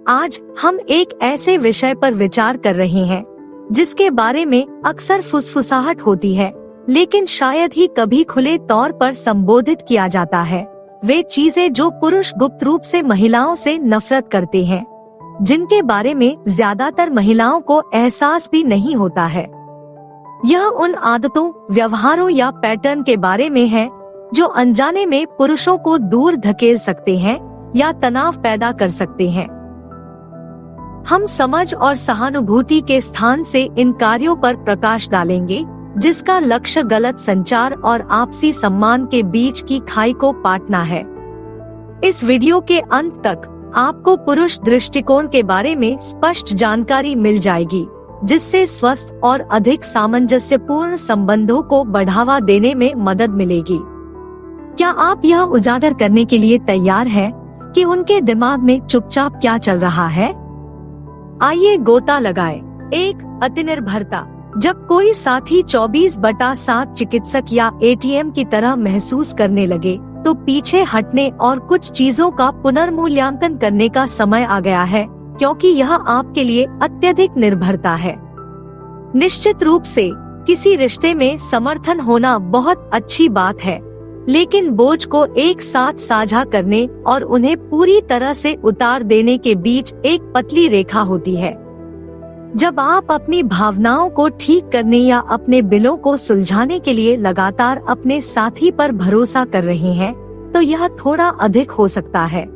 आज हम एक ऐसे विषय पर विचार कर रहे हैं जिसके बारे में अक्सर फुसफुसाहट होती है, लेकिन शायद ही कभी खुले तौर पर संबोधित किया जाता है। वे चीजें जो पुरुष गुप्त रूप से महिलाओं से नफरत करते हैं, जिनके बारे में ज्यादातर महिलाओं को एहसास भी नहीं होता है। यह उन आदतों, व्यवहारों या पैटर्न के बारे में है जो अनजाने में पुरुषों को दूर धकेल सकते हैं या तनाव पैदा कर सकते हैं। हम समझ और सहानुभूति के स्थान से इन कार्यों पर प्रकाश डालेंगे, जिसका लक्ष्य गलत संचार और आपसी सम्मान के बीच की खाई को पाटना है। इस वीडियो के अंत तक आपको पुरुष दृष्टिकोण के बारे में स्पष्ट जानकारी मिल जाएगी, जिससे स्वस्थ और अधिक सामंजस्यपूर्ण संबंधों को बढ़ावा देने में मदद मिलेगी। क्या आप यह उजागर करने के लिए तैयार हैं कि उनके दिमाग में चुपचाप क्या चल रहा है? आइए गोता लगाएं। 1. अतिनिर्भरता। जब कोई साथी 24/7 चिकित्सक या एटीएम की तरह महसूस करने लगे, तो पीछे हटने और कुछ चीजों का पुनर्मूल्यांकन करने का समय आ गया है, क्योंकि यह आपके लिए अत्यधिक निर्भरता है। निश्चित रूप से किसी रिश्ते में समर्थन होना बहुत अच्छी बात है, लेकिन बोझ को एक साथ साझा करने और उन्हें पूरी तरह से उतार देने के बीच एक पतली रेखा होती है। जब आप अपनी भावनाओं को ठीक करने या अपने बिलों को सुलझाने के लिए लगातार अपने साथी पर भरोसा कर रहे हैं, तो यह थोड़ा अधिक हो सकता है।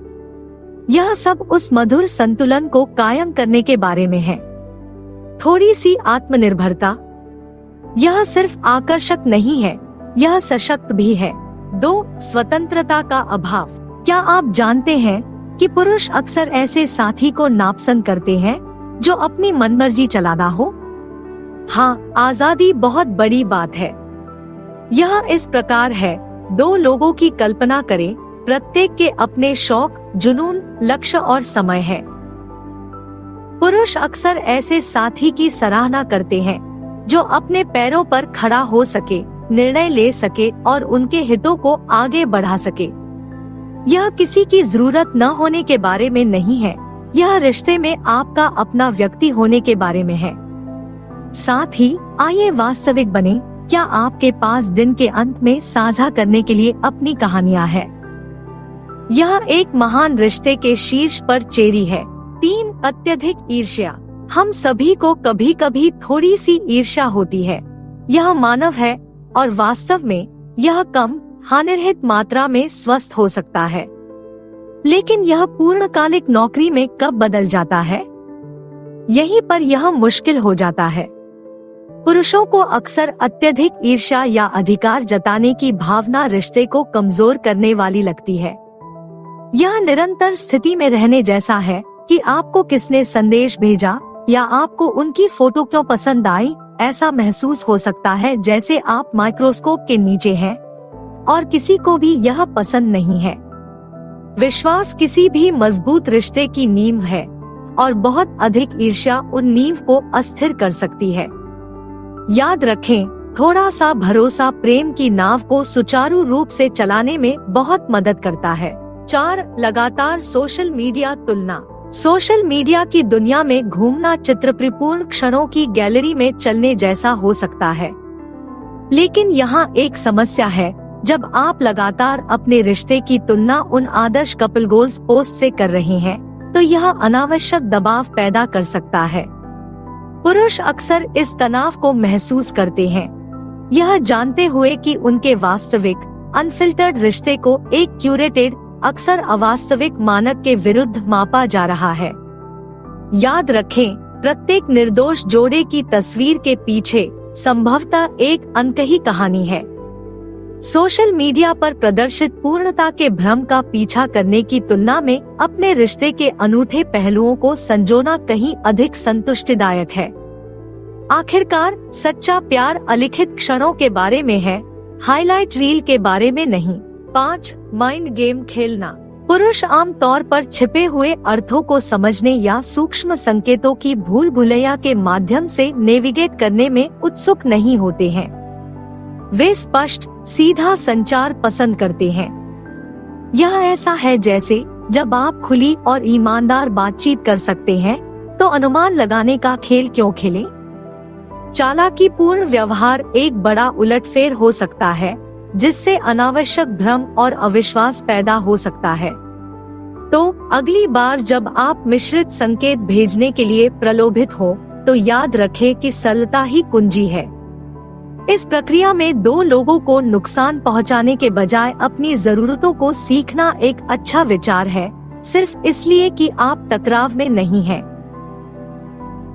यह सब उस मधुर संतुलन को कायम करने के बारे में है। थोड़ी सी आत्मनिर्भरता। यह सिर्फ आकर्षक नहीं है, यह सशक्त भी है। 2. स्वतंत्रता का अभाव। क्या आप जानते हैं कि पुरुष अक्सर ऐसे साथी को नापसंद करते हैं जो अपनी मनमर्जी चलाना हो? हाँ, आजादी बहुत बड़ी बात है। यह इस प्रकार है, 2 लोगों की कल्पना करें, प्रत्येक के अपने शौक, जुनून, लक्ष्य और समय है। पुरुष अक्सर ऐसे साथी की सराहना करते हैं जो अपने पैरों पर खड़ा हो सके, निर्णय ले सके और उनके हितों को आगे बढ़ा सके। यह किसी की जरूरत न होने के बारे में नहीं है, यह रिश्ते में आपका अपना व्यक्ति होने के बारे में है। साथ ही आइए वास्तविक बने। क्या आपके पास दिन के अंत में साझा करने के लिए अपनी कहानियां हैं? यह एक महान रिश्ते के शीर्ष पर चेरी है। 3. अत्यधिक ईर्ष्या। हम सभी को कभी कभी थोड़ी सी ईर्ष्या होती है। यह मानव है और वास्तव में यह कम, हानिरहित मात्रा में स्वस्थ हो सकता है। लेकिन यह पूर्णकालिक नौकरी में कब बदल जाता है? यहीं पर यह मुश्किल हो जाता है। पुरुषों को अक्सर अत्यधिक ईर्ष्या या अधिकार जताने की भावना रिश्ते को कमजोर करने वाली लगती है। यह निरंतर स्थिति में रहने जैसा है कि आपको किसने संदेश भेजा या आपको उनकी फोटो क्यों पसंद आई। ऐसा महसूस हो सकता है जैसे आप माइक्रोस्कोप के नीचे हैं और किसी को भी यह पसंद नहीं है। विश्वास किसी भी मजबूत रिश्ते की नींव है और बहुत अधिक ईर्ष्या उन नींव को अस्थिर कर सकती है। याद रखें, थोड़ा सा भरोसा प्रेम की नाव को सुचारू रूप से चलाने में बहुत मदद करता है। 4. लगातार सोशल मीडिया तुलना। सोशल मीडिया की दुनिया में घूमना चित्रपूर्ण क्षणों की गैलरी में चलने जैसा हो सकता है, लेकिन यहाँ एक समस्या है। जब आप लगातार अपने रिश्ते की तुलना उन आदर्श कपल गोल्स पोस्ट से कर रहे हैं, तो यह अनावश्यक दबाव पैदा कर सकता है। पुरुष अक्सर इस तनाव को महसूस करते हैं, यह जानते हुए कि उनके वास्तविक अनफिल्टर्ड रिश्ते को एक क्यूरेटेड, अक्सर अवास्तविक मानक के विरुद्ध मापा जा रहा है। याद रखें, प्रत्येक निर्दोष जोड़े की तस्वीर के पीछे संभवतः एक अनकही कहानी है। सोशल मीडिया पर प्रदर्शित पूर्णता के भ्रम का पीछा करने की तुलना में अपने रिश्ते के अनूठे पहलुओं को संजोना कहीं अधिक संतुष्टिदायक है। आखिरकार, सच्चा प्यार अलिखित क्षणों के बारे में है, हाईलाइट रील के बारे में नहीं। 5. माइंड गेम खेलना। पुरुष आम तौर पर छिपे हुए अर्थों को समझने या सूक्ष्म संकेतों की भूल भुलैया के माध्यम से नेविगेट करने में उत्सुक नहीं होते हैं। वे स्पष्ट, सीधा संचार पसंद करते हैं। यह ऐसा है जैसे जब आप खुली और ईमानदार बातचीत कर सकते हैं तो अनुमान लगाने का खेल क्यों खेलें? चालाकीपूर्ण व्यवहार एक बड़ा उलटफेर हो सकता है जिससे अनावश्यक भ्रम और अविश्वास पैदा हो सकता है। तो अगली बार जब आप मिश्रित संकेत भेजने के लिए प्रलोभित हो तो याद रखें कि सरलता ही कुंजी है। इस प्रक्रिया में दो लोगों को नुकसान पहुंचाने के बजाय अपनी जरूरतों को सीखना एक अच्छा विचार है, सिर्फ इसलिए कि आप टकराव में नहीं हैं।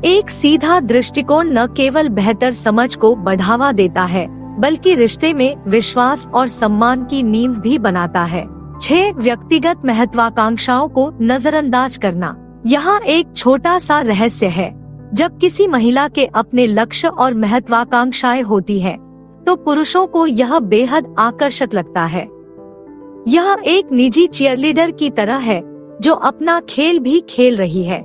एक सीधा दृष्टिकोण न केवल बेहतर समझ को बढ़ावा देता है बल्कि रिश्ते में विश्वास और सम्मान की नींव भी बनाता है। 6. व्यक्तिगत महत्वाकांक्षाओं को नजरअंदाज करना। यहाँ एक छोटा सा रहस्य है। जब किसी महिला के अपने लक्ष्य और महत्वाकांक्षाएं होती हैं, तो पुरुषों को यह बेहद आकर्षक लगता है। यह एक निजी चीयरलीडर की तरह है जो अपना खेल भी खेल रही है।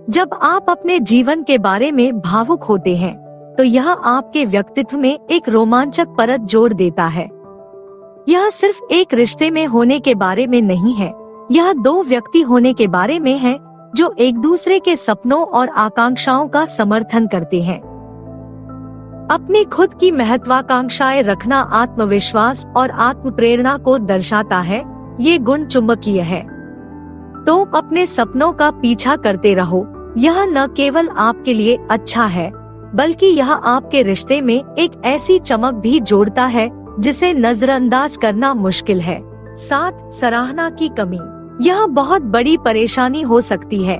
जब आप अपने जीवन के बारे में भावुक होते हैं, तो यह आपके व्यक्तित्व में एक रोमांचक परत जोड़ देता है। यह सिर्फ एक रिश्ते में होने के बारे में नहीं है, यह दो व्यक्ति होने के बारे में है जो एक दूसरे के सपनों और आकांक्षाओं का समर्थन करते हैं। अपनी खुद की महत्वाकांक्षाएं रखना आत्मविश्वास और आत्म प्रेरणा को दर्शाता है। ये गुण चुंबकीय है। तो अपने सपनों का पीछा करते रहो। यह न केवल आपके लिए अच्छा है बल्कि यह आपके रिश्ते में एक ऐसी चमक भी जोड़ता है जिसे नजरअंदाज करना मुश्किल है। 7. सराहना की कमी। यह बहुत बड़ी परेशानी हो सकती है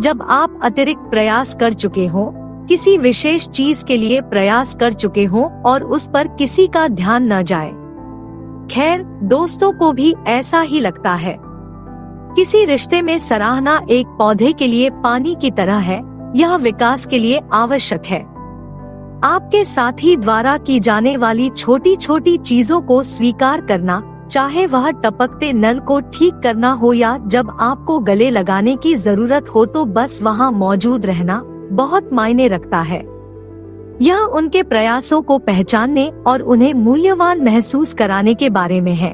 जब आप अतिरिक्त प्रयास कर चुके हो, किसी विशेष चीज के लिए प्रयास कर चुके हो और उस पर किसी का ध्यान न जाए। खैर, दोस्तों को भी ऐसा ही लगता है। किसी रिश्ते में सराहना एक पौधे के लिए पानी की तरह है, यह विकास के लिए आवश्यक है। आपके साथी द्वारा की जाने वाली छोटी छोटी चीजों को स्वीकार करना, चाहे वह टपकते नल को ठीक करना हो या जब आपको गले लगाने की जरूरत हो तो बस वहाँ मौजूद रहना, बहुत मायने रखता है। यह उनके प्रयासों को पहचानने और उन्हें मूल्यवान महसूस कराने के बारे में है।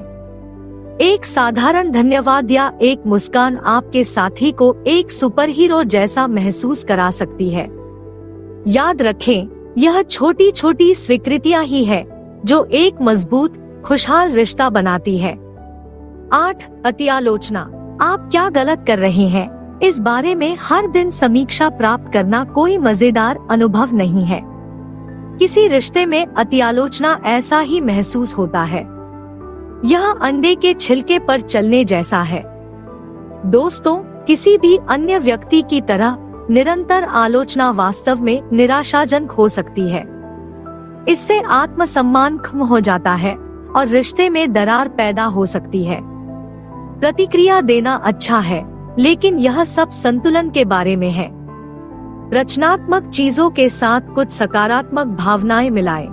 एक साधारण धन्यवाद या एक मुस्कान आपके साथी को एक सुपरहीरो जैसा महसूस करा सकती है। याद रखें, यह छोटी छोटी स्वीकृतियाँ ही है जो एक मजबूत खुशहाल रिश्ता बनाती है। 8. अतिआलोचना। आप क्या गलत कर रहे हैं, इस बारे में हर दिन समीक्षा प्राप्त करना कोई मजेदार अनुभव नहीं है। किसी रिश्ते में अतिआलोचना ऐसा ही महसूस होता है। यह अंडे के छिलके पर चलने जैसा है। दोस्तों, किसी भी अन्य व्यक्ति की तरह निरंतर आलोचना वास्तव में निराशाजनक हो सकती है। इससे आत्मसम्मान खत्म हो जाता है और रिश्ते में दरार पैदा हो सकती है। प्रतिक्रिया देना अच्छा है, लेकिन यह सब संतुलन के बारे में है। रचनात्मक चीजों के साथ कुछ सकारात्मक भावनाएं मिलाएं।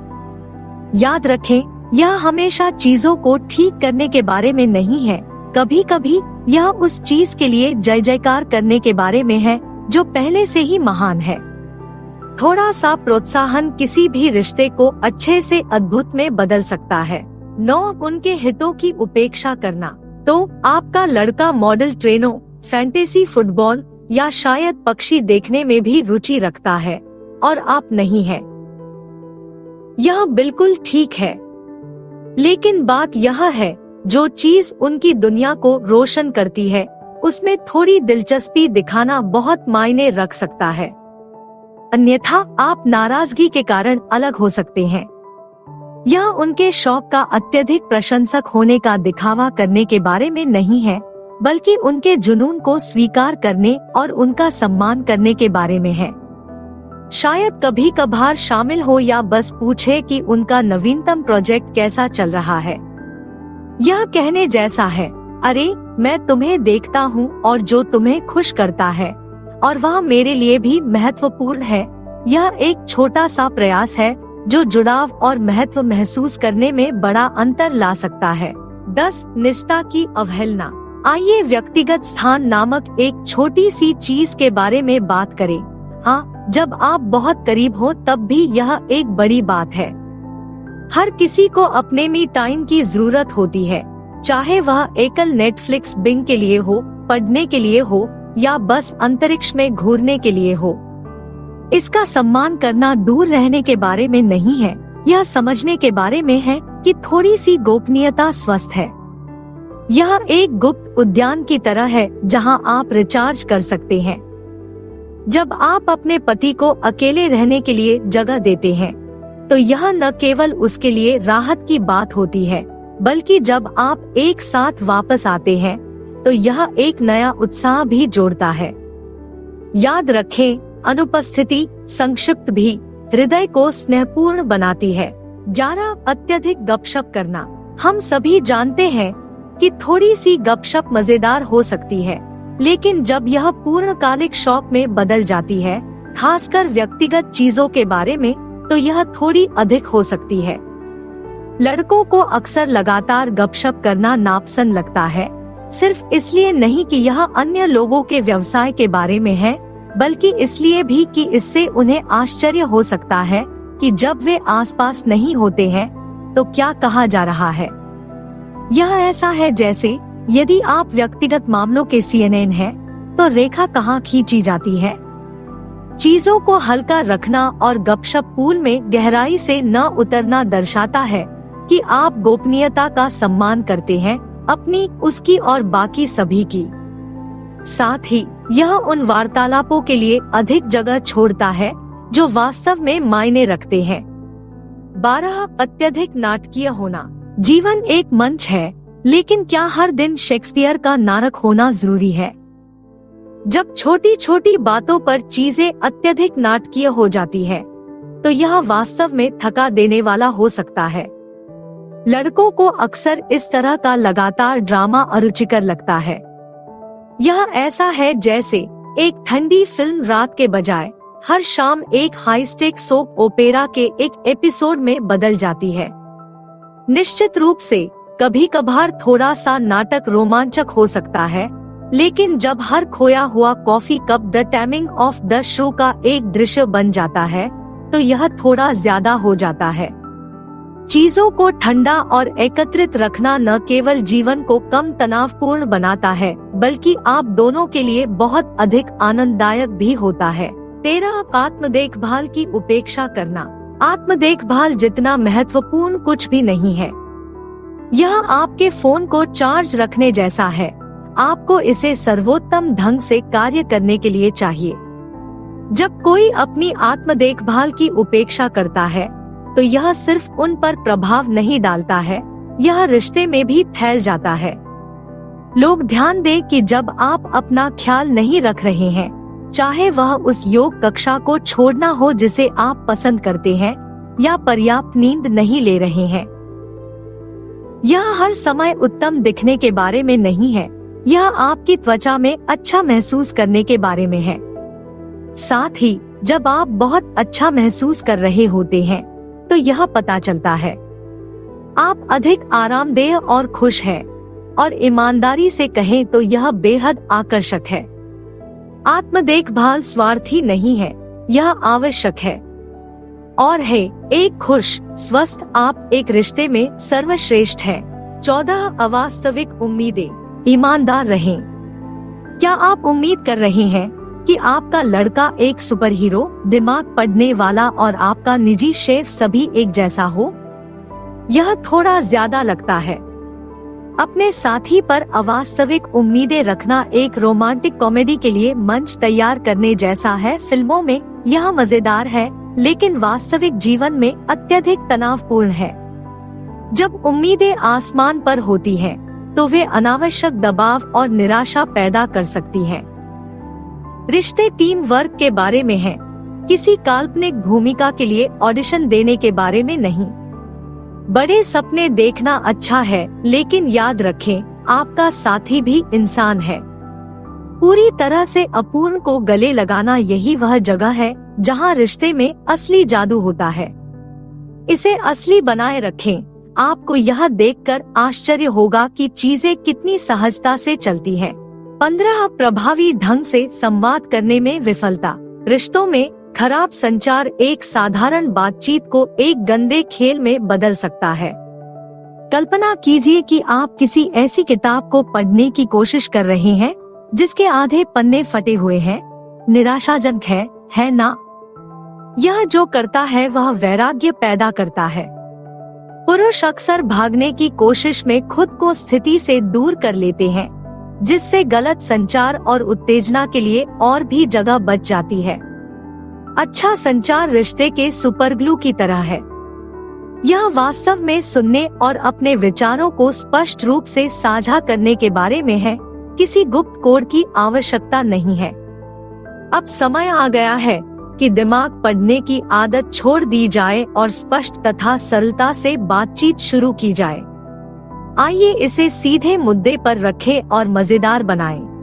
याद रखें, यह हमेशा चीजों को ठीक करने के बारे में नहीं है। कभी कभी यह उस चीज के लिए जय जयकार करने के बारे में है जो पहले से ही महान है। थोड़ा सा प्रोत्साहन किसी भी रिश्ते को अच्छे से अद्भुत में बदल सकता है। 9. उनके हितों की उपेक्षा करना। तो आपका लड़का मॉडल ट्रेनों, फैंटेसी फुटबॉल या शायद पक्षी देखने में भी रुचि रखता है और आप नहीं हैं। यह बिल्कुल ठीक है, लेकिन बात यह है, जो चीज उनकी दुनिया को रोशन करती है उसमें थोड़ी दिलचस्पी दिखाना बहुत मायने रख सकता है। अन्यथा आप नाराजगी के कारण अलग हो सकते हैं। यह उनके शौक का अत्यधिक प्रशंसक होने का दिखावा करने के बारे में नहीं है, बल्कि उनके जुनून को स्वीकार करने और उनका सम्मान करने के बारे में है। शायद कभी कभार शामिल हो या बस पूछे कि उनका नवीनतम प्रोजेक्ट कैसा चल रहा है। यह कहने जैसा है, अरे मैं तुम्हें देखता हूँ और जो तुम्हें खुश करता है और वह मेरे लिए भी महत्वपूर्ण है। यह एक छोटा सा प्रयास है जो जुड़ाव और महत्व महसूस करने में बड़ा अंतर ला सकता है। 10. निष्ठा की अवहेलना। आइए व्यक्तिगत स्थान नामक एक छोटी सी चीज के बारे में बात करें। हाँ, जब आप बहुत करीब हो तब भी यह एक बड़ी बात है। हर किसी को अपने मी टाइम की जरूरत होती है, चाहे वह एकल नेटफ्लिक्स बिंग के लिए हो, पढ़ने के लिए हो या बस अंतरिक्ष में घूरने के लिए हो। इसका सम्मान करना दूर रहने के बारे में नहीं है, यह समझने के बारे में है कि थोड़ी सी गोपनीयता स्वस्थ है। यह एक गुप्त उद्यान की तरह है जहां आप रिचार्ज कर सकते हैं। जब आप अपने पति को अकेले रहने के लिए जगह देते हैं, तो यह न केवल उसके लिए राहत की बात होती है, बल्कि जब आप एक साथ वापस आते हैं, तो यह एक नया उत्साह भी जोड़ता है। याद रखें, अनुपस्थिति संक्षिप्त भी हृदय को स्नेहपूर्ण बनाती है। 11 अत्यधिक गपशप करना। हम सभी जानते हैं कि थोड़ी सी गपशप मजेदार हो सकती है, लेकिन जब यह पूर्णकालिक शौक में बदल जाती है, खासकर व्यक्तिगत चीजों के बारे में, तो यह थोड़ी अधिक हो सकती है। लड़कों को अक्सर लगातार गपशप करना नापसंद लगता है, सिर्फ इसलिए नहीं कि यह अन्य लोगों के व्यवसाय के बारे में है, बल्कि इसलिए भी कि इससे उन्हें आश्चर्य हो सकता है कि जब वे आसपास नहीं होते हैं तो क्या कहा जा रहा है। यह ऐसा है जैसे यदि आप व्यक्तिगत मामलों के CNN हैं, तो रेखा कहाँ खींची जाती है। चीजों को हल्का रखना और गपशप पूल में गहराई से न उतरना दर्शाता है कि आप गोपनीयता का सम्मान करते हैं, अपनी, उसकी और बाकी सभी की। साथ ही यह उन वार्तालापों के लिए अधिक जगह छोड़ता है जो वास्तव में मायने रखते हैं। 12 अत्यधिक नाटकीय होना। जीवन एक मंच है, लेकिन क्या हर दिन शेक्सपियर का नाटक होना जरूरी है? जब छोटी छोटी बातों पर चीजें अत्यधिक नाटकीय हो जाती है, तो यह वास्तव में थका देने वाला हो सकता है। लड़कों को अक्सर इस तरह का लगातार ड्रामा अरुचिकर लगता है। यह ऐसा है जैसे एक ठंडी फिल्म रात के बजाय हर शाम एक हाई स्टेक सोप ओपेरा के एक एपिसोड में बदल जाती है। निश्चित रूप से कभी कभार थोड़ा सा नाटक रोमांचक हो सकता है, लेकिन जब हर खोया हुआ coffee cup the timing of the show का एक दृश्य बन जाता है, तो यह थोड़ा ज्यादा हो जाता है। चीजों को ठंडा और एकत्रित रखना न केवल जीवन को कम तनावपूर्ण बनाता है, बल्कि आप दोनों के लिए बहुत अधिक आनंददायक भी होता है। 13 आत्म देखभाल की उपेक्षा करना। आत्म देखभाल जितना महत्वपूर्ण कुछ भी नहीं है। यह आपके फोन को चार्ज रखने जैसा है। आपको इसे सर्वोत्तम ढंग से कार्य करने के लिए चाहिए। जब कोई अपनी आत्म देखभाल की उपेक्षा करता है, तो यह सिर्फ उन पर प्रभाव नहीं डालता है, यह रिश्ते में भी फैल जाता है। लोग ध्यान दें कि जब आप अपना ख्याल नहीं रख रहे हैं, चाहे वह उस योग कक्षा को छोड़ना हो जिसे आप पसंद करते हैं, या पर्याप्त नींद नहीं ले रहे हैं, यह हर समय उत्तम दिखने के बारे में नहीं है। यह आपकी त्वचा में अच्छा महसूस करने के बारे में है। साथ ही जब आप बहुत अच्छा महसूस कर रहे होते हैं, तो यह पता चलता है आप अधिक आरामदेह और खुश हैं, और ईमानदारी से कहें तो यह बेहद आकर्षक है। आत्म देखभाल स्वार्थी नहीं है, यह आवश्यक है और है एक खुश, स्वस्थ आप एक रिश्ते में सर्वश्रेष्ठ है। 14 अवास्तविक उम्मीदें। ईमानदार रहें। क्या आप उम्मीद कर रहे हैं कि आपका लड़का एक सुपर हीरो, दिमाग पढ़ने वाला और आपका निजी शेफ सभी एक जैसा हो? यह थोड़ा ज्यादा लगता है। अपने साथी पर अवास्तविक उम्मीदें रखना एक रोमांटिक कॉमेडी के लिए मंच तैयार करने जैसा है। फिल्मों में यह मजेदार है, लेकिन वास्तविक जीवन में अत्यधिक तनावपूर्ण है। जब उम्मीदें आसमान पर होती हैं, तो वे अनावश्यक दबाव और निराशा पैदा कर सकती हैं। रिश्ते टीम वर्क के बारे में हैं, किसी काल्पनिक भूमिका के लिए ऑडिशन देने के बारे में नहीं। बड़े सपने देखना अच्छा है, लेकिन याद रखें, आपका साथी भी इंसान है। पूरी तरह से अपूर्ण को गले लगाना यही वह जगह है जहां रिश्ते में असली जादू होता है। इसे असली बनाए रखें। आपको यह देखकर आश्चर्य होगा कि चीजें कितनी सहजता से चलती हैं। 15 प्रभावी ढंग से संवाद करने में विफलता। रिश्तों में खराब संचार एक साधारण बातचीत को एक गंदे खेल में बदल सकता है। कल्पना कीजिए कि आप किसी ऐसी किताब को पढ़ने की कोशिश कर रहे हैं जिसके आधे पन्ने फटे हुए हैं। निराशाजनक है ना? यह जो करता है वह वैराग्य पैदा करता है। पुरुष अक्सर भागने की कोशिश में खुद को स्थिति से दूर कर लेते हैं, जिससे गलत संचार और उत्तेजना के लिए और भी जगह बच जाती है। अच्छा संचार रिश्ते के सुपरग्लू की तरह है। यह वास्तव में सुनने और अपने विचारों को स्पष्ट रूप से साझा करने के बारे में है, किसी गुप्त कोड की आवश्यकता नहीं है। अब समय आ गया है कि दिमाग पढ़ने की आदत छोड़ दी जाए और स्पष्ट तथा सरलता से बातचीत शुरू की जाए। आइए इसे सीधे मुद्दे पर रखें और मजेदार बनाएं।